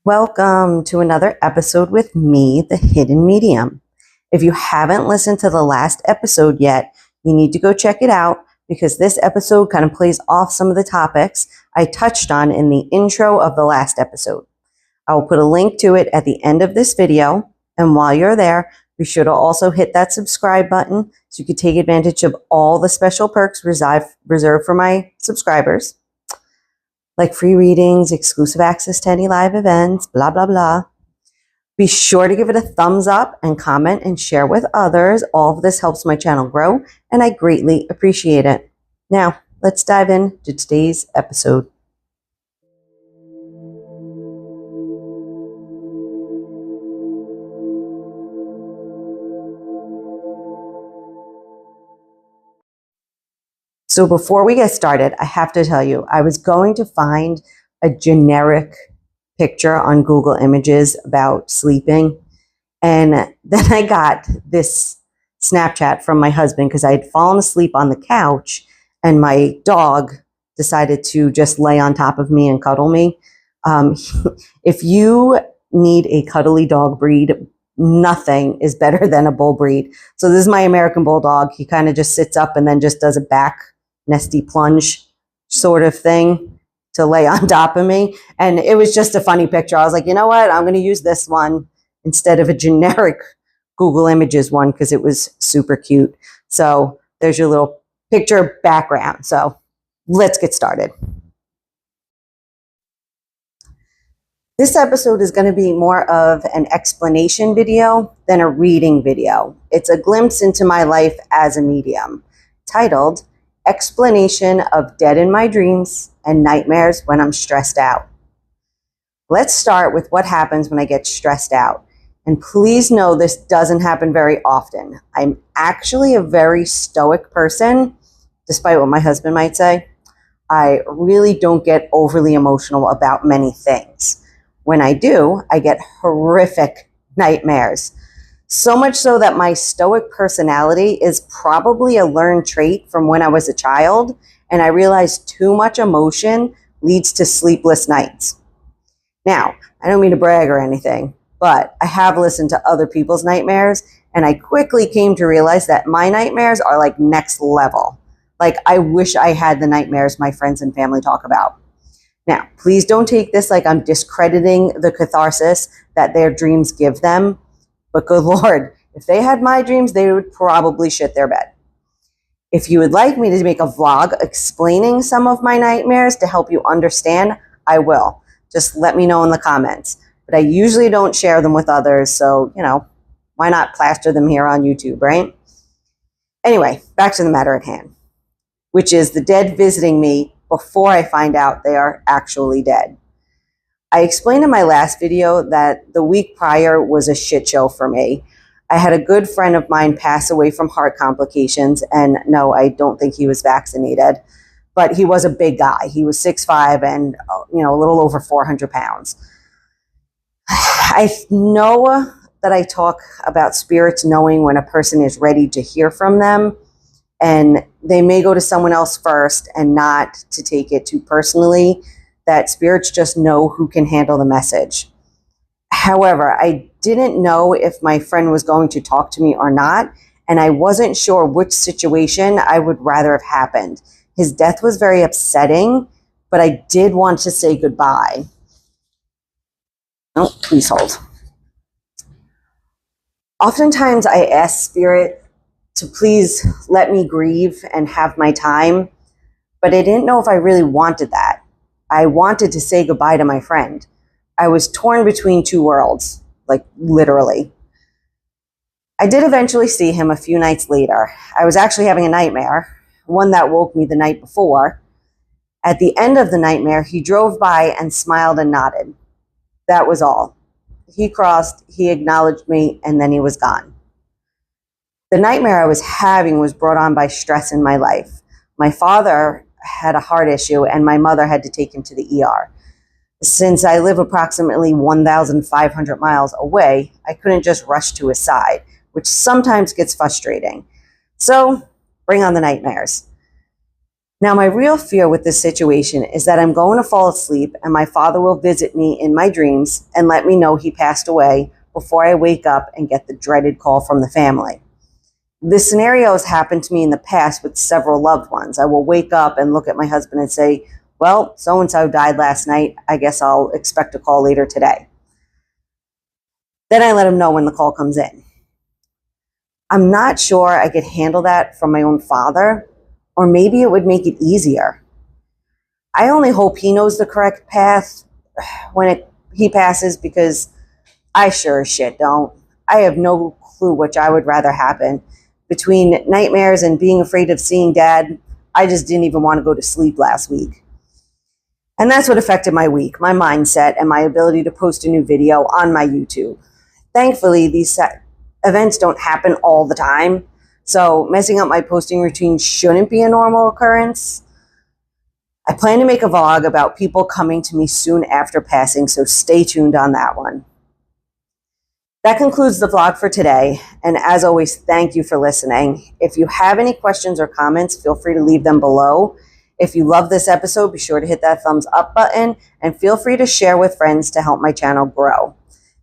Welcome to another episode with me, the Hidden Medium. If you haven't listened to the last episode yet, you need to go check it out because this episode kind of plays off some of the topics I touched on in the intro of the last episode. I will put a link to it at the end of this video, and while you're there, be sure to also hit that subscribe button so you can take advantage of all the special perks reserved for my subscribers, like free readings, exclusive access to any live events, blah, blah, blah. Be sure to give it a thumbs up and comment and share with others. All of this helps my channel grow, and I greatly appreciate it. Now, let's dive into today's episode. So before we get started, I have to tell you, I was going to find a generic picture on Google Images about sleeping. And then I got this Snapchat from my husband because I had fallen asleep on the couch and my dog decided to just lay on top of me and cuddle me. If you need a cuddly dog breed, nothing is better than a bull breed. So this is my American Bulldog. He kind of just sits up and then just does a back nesty plunge sort of thing to lay on top of me. And it was just a funny picture. I was like, you know what? I'm going to use this one instead of a generic Google Images one because it was super cute. So there's your little picture background. So let's get started. This episode is going to be more of an explanation video than a reading video. It's a glimpse into my life as a medium, titled Explanation of Dead in My Dreams and Nightmares When I'm Stressed Out. Let's start with what happens when I get stressed out. And please know this doesn't happen very often. I'm actually a very stoic person, despite what my husband might say. I really don't get overly emotional about many things. When I do, I get horrific nightmares. So much so that my stoic personality is probably a learned trait from when I was a child, and I realized too much emotion leads to sleepless nights. Now, I don't mean to brag or anything, but I have listened to other people's nightmares, and I quickly came to realize that my nightmares are like next level. Like, I wish I had the nightmares my friends and family talk about. Now, please don't take this like I'm discrediting the catharsis that their dreams give them. But good Lord, if they had my dreams, they would probably shit their bed. If you would like me to make a vlog explaining some of my nightmares to help you understand, I will. Just let me know in the comments. But I usually don't share them with others, so, why not plaster them here on YouTube, right? Anyway, back to the matter at hand, which is the dead visiting me before I find out they are actually dead. I explained in my last video that the week prior was a shit show for me. I had a good friend of mine pass away from heart complications, and no, I don't think he was vaccinated, but he was a big guy. He was 6'5" and, a little over 400 pounds. I know that I talk about spirits knowing when a person is ready to hear from them, and they may go to someone else first, and not to take it too personally, that spirits just know who can handle the message. However, I didn't know if my friend was going to talk to me or not, and I wasn't sure which situation I would rather have happened. His death was very upsetting, but I did want to say goodbye. Oh, please hold. Oftentimes I ask spirit to please let me grieve and have my time, but I didn't know if I really wanted that. I wanted to say goodbye to my friend. I was torn between two worlds, like literally. I did eventually see him a few nights later. I was actually having a nightmare, one that woke me the night before. At the end of the nightmare, he drove by and smiled and nodded. That was all. He crossed, he acknowledged me, and then he was gone. The nightmare I was having was brought on by stress in my life. My father had a heart issue, and my mother had to take him to the ER. Since I live approximately 1,500 miles away, I couldn't just rush to his side, which sometimes gets frustrating. So, bring on the nightmares. Now, my real fear with this situation is that I'm going to fall asleep and my father will visit me in my dreams and let me know he passed away before I wake up and get the dreaded call from the family. This scenario has happened to me in the past with several loved ones. I will wake up and look at my husband and say, well, so-and-so died last night. I guess I'll expect a call later today. Then I let him know when the call comes in. I'm not sure I could handle that from my own father, or maybe it would make it easier. I only hope he knows the correct path when he passes, because I sure as shit don't. I have no clue which I would rather happen. Between nightmares and being afraid of seeing Dad, I just didn't even want to go to sleep last week. And that's what affected my week, my mindset, and my ability to post a new video on my YouTube. Thankfully, these events don't happen all the time, so messing up my posting routine shouldn't be a normal occurrence. I plan to make a vlog about people coming to me soon after passing, so stay tuned on that one. That concludes the vlog for today, and as always, thank you for listening. If you have any questions or comments, feel free to leave them below. If you love this episode, be sure to hit that thumbs up button, and feel free to share with friends to help my channel grow.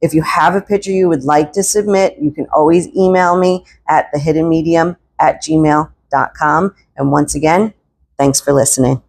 If you have a picture you would like to submit, you can always email me at thehiddenmedium@gmail.com. And once again, thanks for listening.